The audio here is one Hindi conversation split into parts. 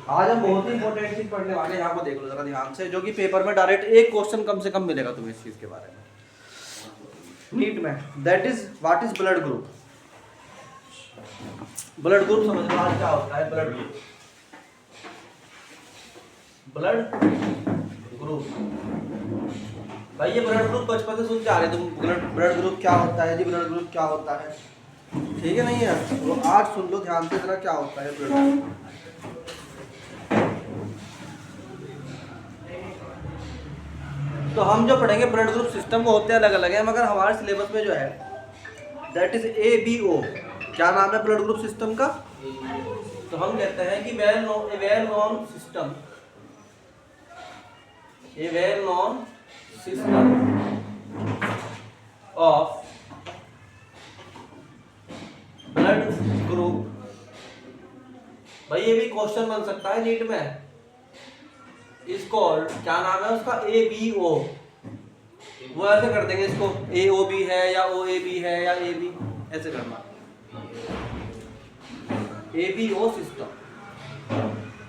आज हम बहुत ही इंपॉर्टेंट चीज पढ़ने वाले हैं, यहाँ को देख लो जरा ध्यान से, जो कि पेपर में डायरेक्ट एक क्वेश्चन कम से कम मिलेगा तुम्हें इस चीज के बारे में नीट में। That is what is blood group. Blood group समझ लो आज क्या होता है। ब्लड ग्रुप, ब्लड ग्रुप भाई, ये ब्लड ग्रुप बचपन से सुन के आ रहे तुम। ब्लड ग्रुप क्या होता है जी, ब्लड ग्रुप क्या होता है, ठीक है नहीं है? तो आज सुन लो ध्यान से जरा क्या होता है ब्लड ग्रुप। तो हम जो पढ़ेंगे ब्लड ग्रुप सिस्टम वो होते अलग अलग है, मगर हमारे सिलेबस में जो है दैट इज ABO। क्या नाम है ब्लड ग्रुप सिस्टम का? तो हम कहते हैं कि well known system, A well known system of blood group. भाई ये भी क्वेश्चन बन सकता है नीट में। इस कॉल्ड, क्या नाम है उसका? ABO। वो ऐसे कर देंगे इसको, AOB है या OAB है या AB, ऐसे करना। ABO system.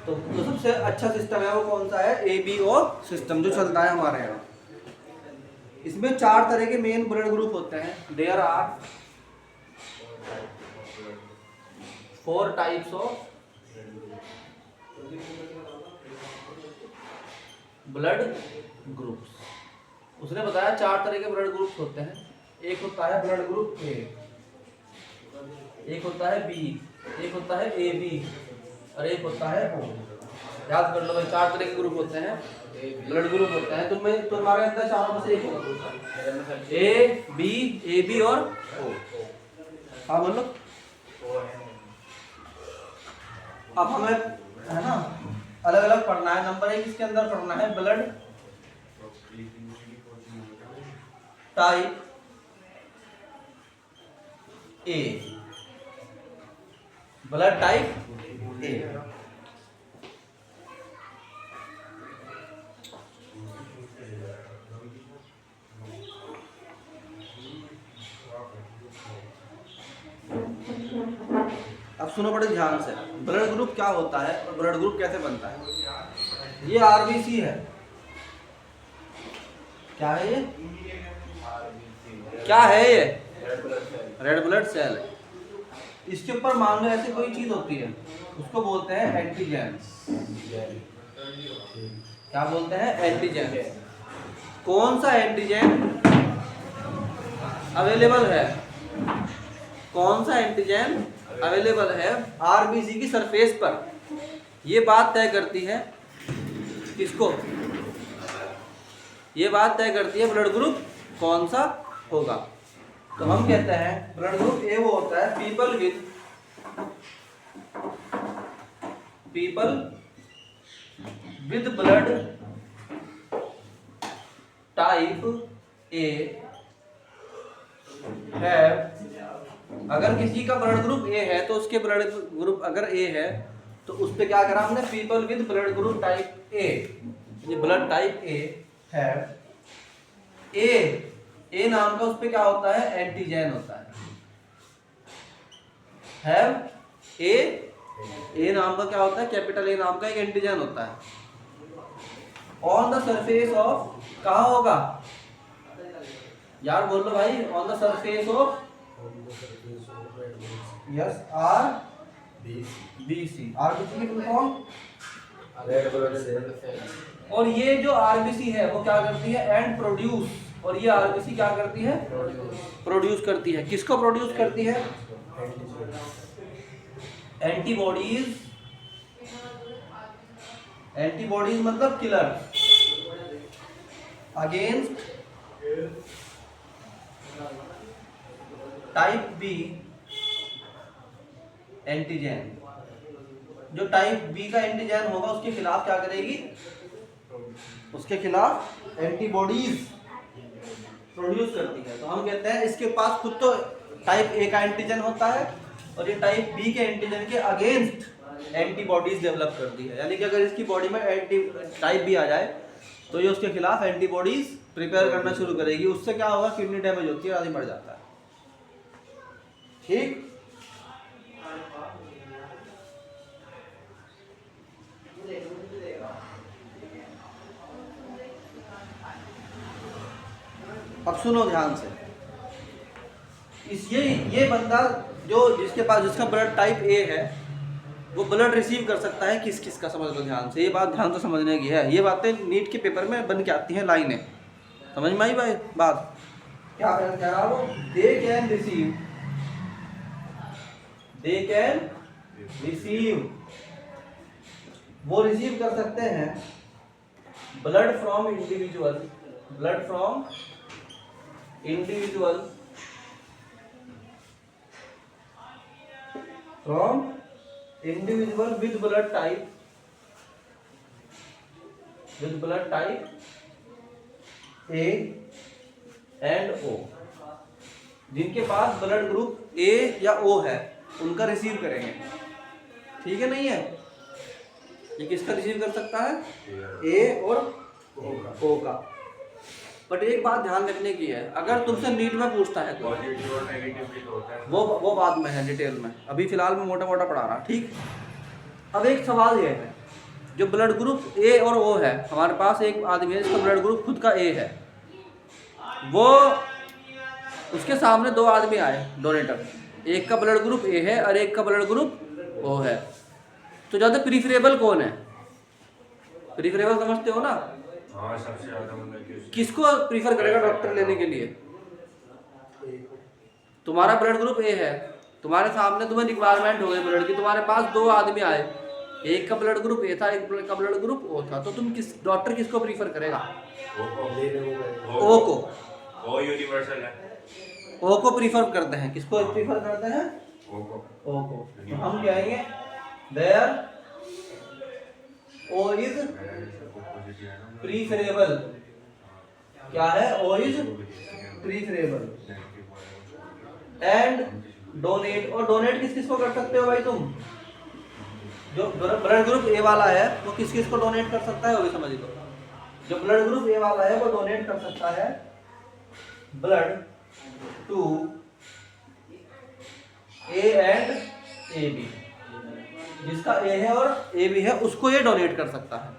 तो जो सबसे अच्छा सिस्टम है वो कौन सा है? ABO सिस्टम जो चलता है हमारे यहाँ। इसमें 4 तरह के मेन ब्लड ग्रुप होते हैं। There are 4 types of blood groups. उसने बताया 4 तरह के ब्लड ग्रुप्स होते हैं। एक होता है ब्लड ग्रुप A, एक होता है B, एक होता है AB और एक होता है O। याद कर लो भाई, 4 तरह के ग्रुप होते हैं, ब्लड ग्रुप होते हैं। तुम्हारे अंदर चारों में से एक होगा, A, B, AB और O। हाँ बोलो। अब हमें है ना अलग अलग पढ़ना है। नंबर 1 इसके अंदर पढ़ना है blood type A। Blood type A। अब सुनो बड़े ध्यान से, ब्लड ग्रुप क्या होता है और ब्लड ग्रुप कैसे बनता है। ये RBC है। क्या है ये? क्या है ये? रेड ब्लड सेल है। इसके ऊपर मान लो ऐसी कोई चीज होती है, उसको बोलते हैं एंटीजन। क्या बोलते हैं? एंटीजन। कौन सा एंटीजन अवेलेबल है? कौन सा एंटीजन अवेलेबल है RBC की सरफेस पर? ये बात तय करती है किसको? ये बात तय करती है ब्लड ग्रुप कौन सा होगा। तो हम कहते हैं ब्लड ग्रुप A वो होता है people with blood type A है। अगर किसी का ब्लड ग्रुप A है तो उसके ब्लड ग्रुप अगर A है तो उस पे क्या करा हमने? People with blood group type A। ये ब्लड टाइप A है। ए नाम का उस पे क्या होता है? एंटीजन होता है। ए नाम का क्या होता है? कैपिटल A नाम का एक एंटीजन होता है। ऑन द सरफेस ऑफ, कहाँ होगा यार? बोल लो भाई। On the surface of, yes, RBC। RBC की full form red blood cell. और ये जो RBC है वो क्या करती है? And produce. और ये RBC क्या करती है? प्रोड्यूस करती है। किसको प्रोड्यूस करती है? एंटीबॉडीज। एंटीबॉडीज मतलब killer against type B antigen. जो टाइप B का एंटीजन होगा उसके खिलाफ क्या करेगी? उसके खिलाफ एंटीबॉडीज प्रोड्यूस करती है। तो हम कहते हैं इसके पास खुद तो टाइप A का एंटीजन होता है और ये टाइप B के एंटीजन के अगेंस्ट एंटीबॉडीज डेवलप करती है। यानी कि अगर इसकी बॉडी में टाइप B आ जाए तो ये उसके खिलाफ एंटीबॉडीज प्रिपेयर करना शुरू करेगी। उससे क्या होगा? किडनी डैमेज होती है, आदमी मर जाता है। ठीक। अब सुनो ध्यान से, ये बंदा जिसका ब्लड टाइप ए है, वो ब्लड रिसीव कर सकता है किस किस का, समझ लो ध्यान से, ये बात ध्यान से समझने की है। ये बातें नीट के पेपर में बन के आती हैं लाइनें, समझ में आई भाई बात? क्या कह रहा हूँ, दे कैन रिसीव, वो रिसीव कर सकते हैं blood from individual with blood type A and O, जिनके पास ब्लड ग्रुप A या O है उनका रिसीव करेंगे, ठीक है? नहीं है, ये किसका रिसीव कर सकता है? A और O का। बट एक बात ध्यान रखने की है, अगर तुमसे नीट में पूछता है तो वो बाद में है डिटेल में, अभी फिलहाल में मोटा मोटा पढ़ा रहा, ठीक। अब एक सवाल ये है, जो ब्लड ग्रुप ए और ओ है, हमारे पास एक आदमी है जिसका ब्लड ग्रुप खुद का ए है, वो उसके सामने दो आदमी आए डोनेटर, एक का ब्लड ग्रुप ए है और एक का ब्लड ग्रुप ओ है, तो ज़्यादा प्रीफरेबल कौन है? प्रीफरेबल समझते हो ना? हाँ, सबसे ज़्यादा किसको प्रीफर करेगा डॉक्टर लेने के लिए? तुम्हारा ब्लड ग्रुप ए है, तुम्हारे सामने तुम्हें रिक्वायरमेंट हो गई ब्लड की, तुम्हारे पास दो आदमी आए, एक का ब्लड ग्रुप ए था, एक का ब्लड ग्रुप ओ था, तो तुम डॉक्टर किसको प्रीफर करेगा? ओ को। ओ यूनिवर्सल है, ओ को प्रीफर करते हैं, किसको प्रीफर करते हैं? ओ को। तो हम कहेंगे देयर ओ इज प्रीफरेबल, क्या है? O is preferable and donate, और डोनेट किस किस को कर सकते हो भाई तुम? जो ब्लड ग्रुप ए वाला है वो किस किस को डोनेट कर सकता है, वो भी समझ लो। जो ब्लड ग्रुप ए वाला है वो डोनेट कर सकता है blood to A and A B, जिसका ए है और ए बी है उसको ये डोनेट कर सकता है।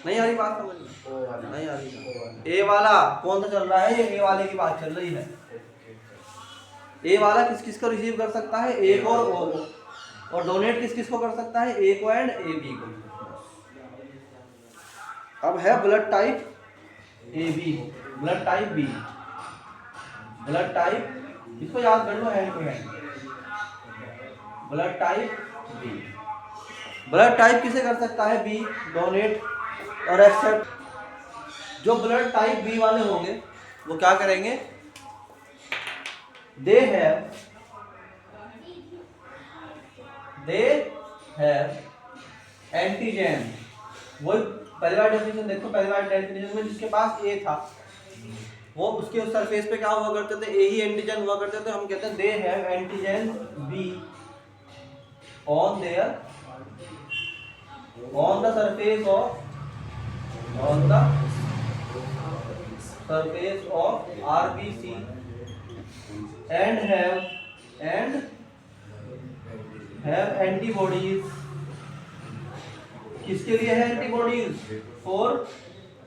नहीं आ रही बात समझ में? नहीं आ रही। ए वाला कौन सा चल रहा है? ये ए वाले की बात चल रही है। ए वाला किस किस को रिसीव कर सकता है? ए को और ओ को, और डोनेट किस किस को कर सकता है? ए को एंड ए बी को। अब है blood type A B, blood type B, blood type, इसको याद कर लो hand to hand, blood type B. Blood type किसे कर सकता है? बी, डोनेट और एक्सेप्ट। जो ब्लड टाइप बी वाले होंगे वो क्या करेंगे? दे हैव एंटीजन, वो पहली बार डेफिनेशन देखो, पहली बार डेफिनेशन में जिसके पास ए था वो उसके उस सरफेस पे क्या हुआ करते थे? ए ही एंटीजन हुआ करते थे। हम कहते हैं they have antigen be on their on the surface of RBC and have antibodies. किसके लिए है एंटीबॉडीज? फॉर,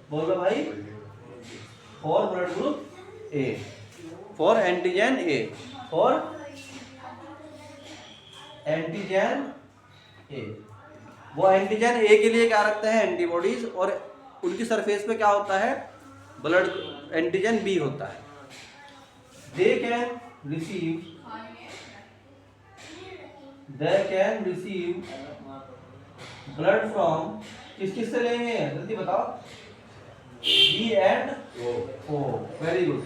बोलो भाई, for blood group A, for antigen A, for antigen ए। वो एंटीजन ए के लिए क्या रखते हैं? एंटीबॉडीज, और उनकी सरफेस पे क्या होता है? ब्लड एंटीजन बी होता है। They can receive blood from, किस से लेंगे जल्दी बताओ? B and O, very good.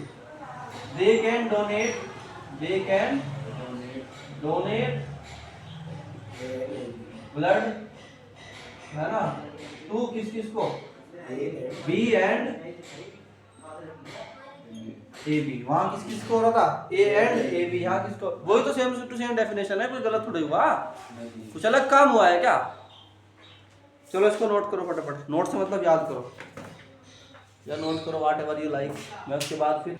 They can donate blood, है ना, टू किस को? B and A B. वहां किस को हो रहा था? A and A B. यहाँ किसको? वही तो सेम टू सेम डेफिनेशन है, कोई गलत थोड़ी हुआ, कुछ अलग काम हुआ है क्या? चलो इसको नोट करो फटाफट। नोट से मतलब याद करो या नोट करो, व्हाट एवर यू लाइक। मैं उसके बाद फिर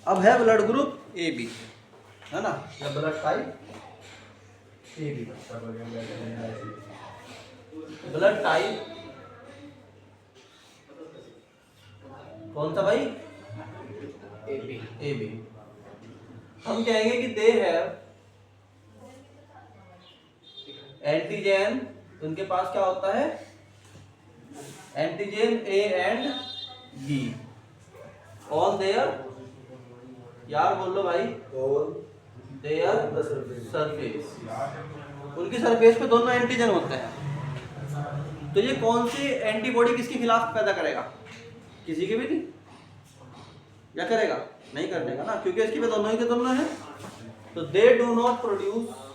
अब है ब्लड ग्रुप ए बी, है ना, या blood type A B. Blood type कौन सा भाई? A B. हम कहेंगे कि दे हैव एंटीजन, उनके पास क्या होता है antigen A and be on their, यार बोल लो भाई, देयर सरफेस, उनकी सरफेस पे दोनों एंटीजन होते हैं। तो ये कौन सी एंटीबॉडी किसके खिलाफ पैदा करेगा? किसी के भी नहीं, या करेगा? नहीं करने का ना, क्योंकि इसके पे दोनों ही के दोनों हैं। तो they do not produce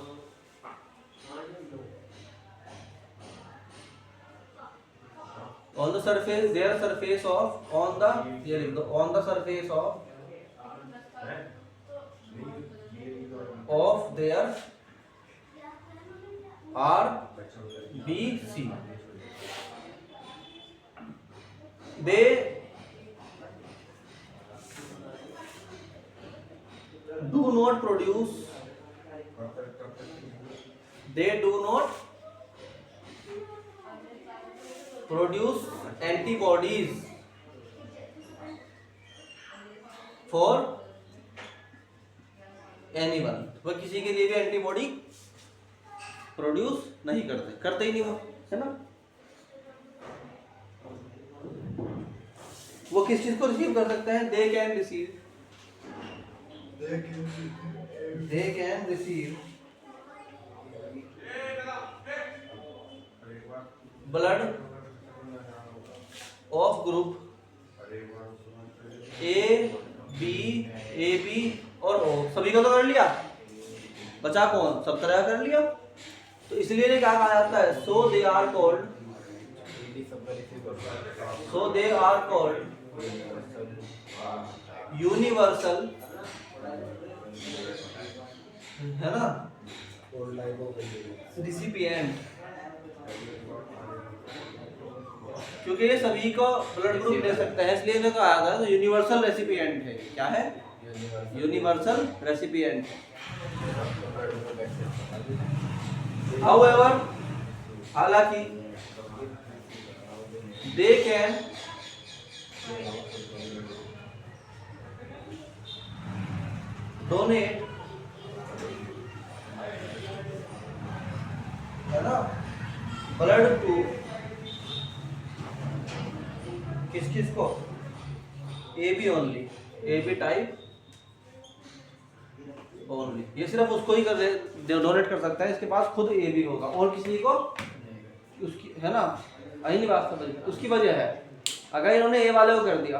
on the surface, their surface of, on the, ये लिख दो, on the surface of their RBC, they do not produce, they do not produce antibodies for anyone, वह किसी के लिए भी एंटीबॉडी प्रोड्यूस नहीं करते ही नहीं वो, है ना। वो किस चीज को रिसीव कर सकते हैं? They can receive blood of group A B और ओ, सभी का तो कर लिया, बचा कौन? सब तरह कर लिया। तो इसलिए ये क्या कहा जाता है? सो दे आर कॉल्ड यूनिवर्सल, है ना, रिसिपिएंट, क्योंकि ये सभी को ब्लड ग्रुप ले सकते हैं, इसलिए इन्हें कहा था तो यूनिवर्सल रेसिपिएंट है। क्या है? Universal recipient. हाउएवर, हालांकि दे कैन डोनेट, है ना, ब्लड टू किस को? A B only, A B type only. ये सिर्फ उसको ही डोनेट कर सकता है, इसके पास खुद ए बी होगा और किसी को उसकी, है ना, आई नहीं बात समझ में। उसकी वजह है अगर इन्होंने ए वाले को कर दिया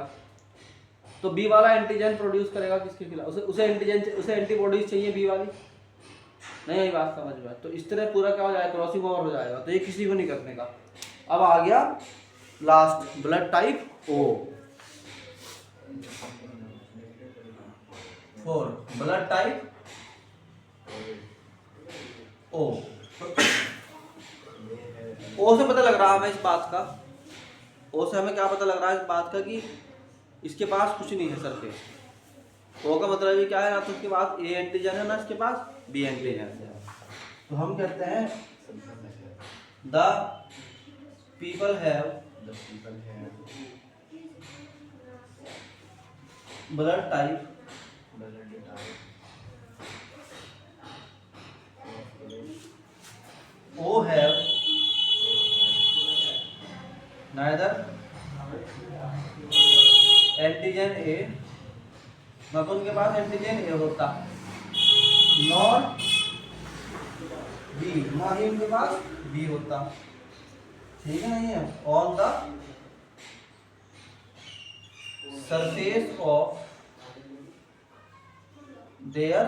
तो बी वाला एंटीजन प्रोड्यूस करेगा किसके खिलाफ? उसे एंटीबॉडीज चाहिए बी वाली, नहीं आई बात समझ में। तो इस तरह पूरा क्या हो जाएगा? क्रॉसिंग ओवर हो जाएगा। तो ये किसी को नहीं करने का। अब आ गया लास्ट, ब्लड टाइप ओ। फोर, ब्लड टाइप ओ। ओ से पता लग रहा है हमें इस बात का, ओ से हमें क्या पता लग रहा है इस बात का कि इसके पास कुछ नहीं है सरफेस। ओ का मतलब ये क्या है? ना तो इसके पास ए एंटीजन है, ना इसके पास बी एंटीजन है। तो हम कहते हैं the people have blood type O have neither antigen ए, ना तो उनके पास एंटीजन ए होता, नॉर बी, ना ही उनके पास बी होता। ठीक है, नहीं है। On the surface of their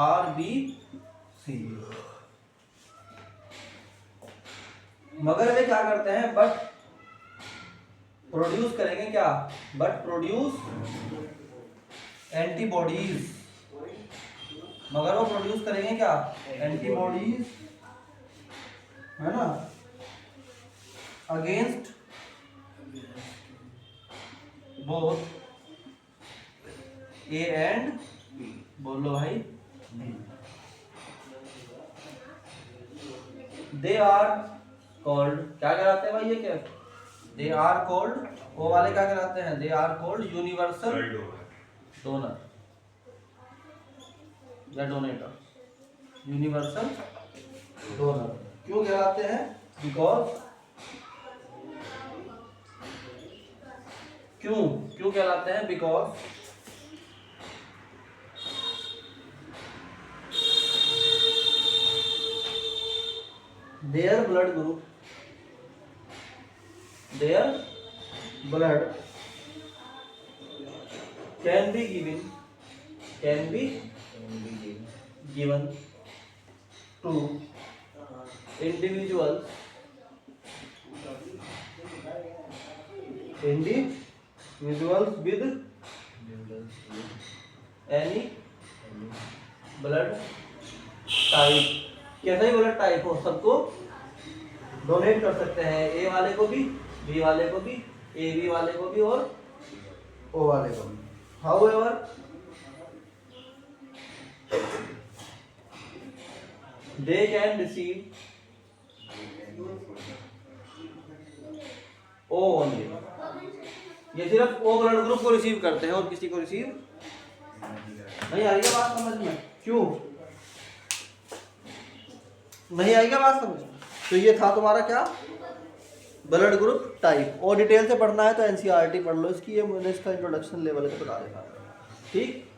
RBC, मगर वे क्या करते हैं? बट प्रोड्यूस करेंगे क्या? बट प्रोड्यूस एंटीबॉडीज, मगर वो प्रोड्यूस करेंगे क्या? एंटीबॉडीज, है ना, against both A and B. बोलो भाई, दे आर कॉल्ड, क्या कहलाते हैं भाई? ये क्या? दे आर कॉल्ड, वो वाले क्या कहलाते हैं? They are called universal donor या डोनेटर, यूनिवर्सल डोनर। क्यों कहलाते हैं? बिकॉज क्यों कहलाते हैं? Because their blood can be given to individuals with any blood type. कैसा ही ब्लड टाइप हो, सबको डोनेट कर सकते हैं। ए वाले को भी, बी वाले को भी, ए बी वाले को भी और ओ वाले को भी। However they can receive O only। ये सिर्फ ओ ब्लड ग्रुप को रिसीव करते हैं और किसी को रिसीव नहीं। आ रही है बात समझ में? क्यों नहीं आएगा बात समझ? तो ये था तुम्हारा क्या, ब्लड ग्रुप टाइप। और डिटेल से पढ़ना है तो एनसीईआरटी पढ़ लो इसकी, ये मैंने इसका इंट्रोडक्शन लेवल पे बता देता। ठीक।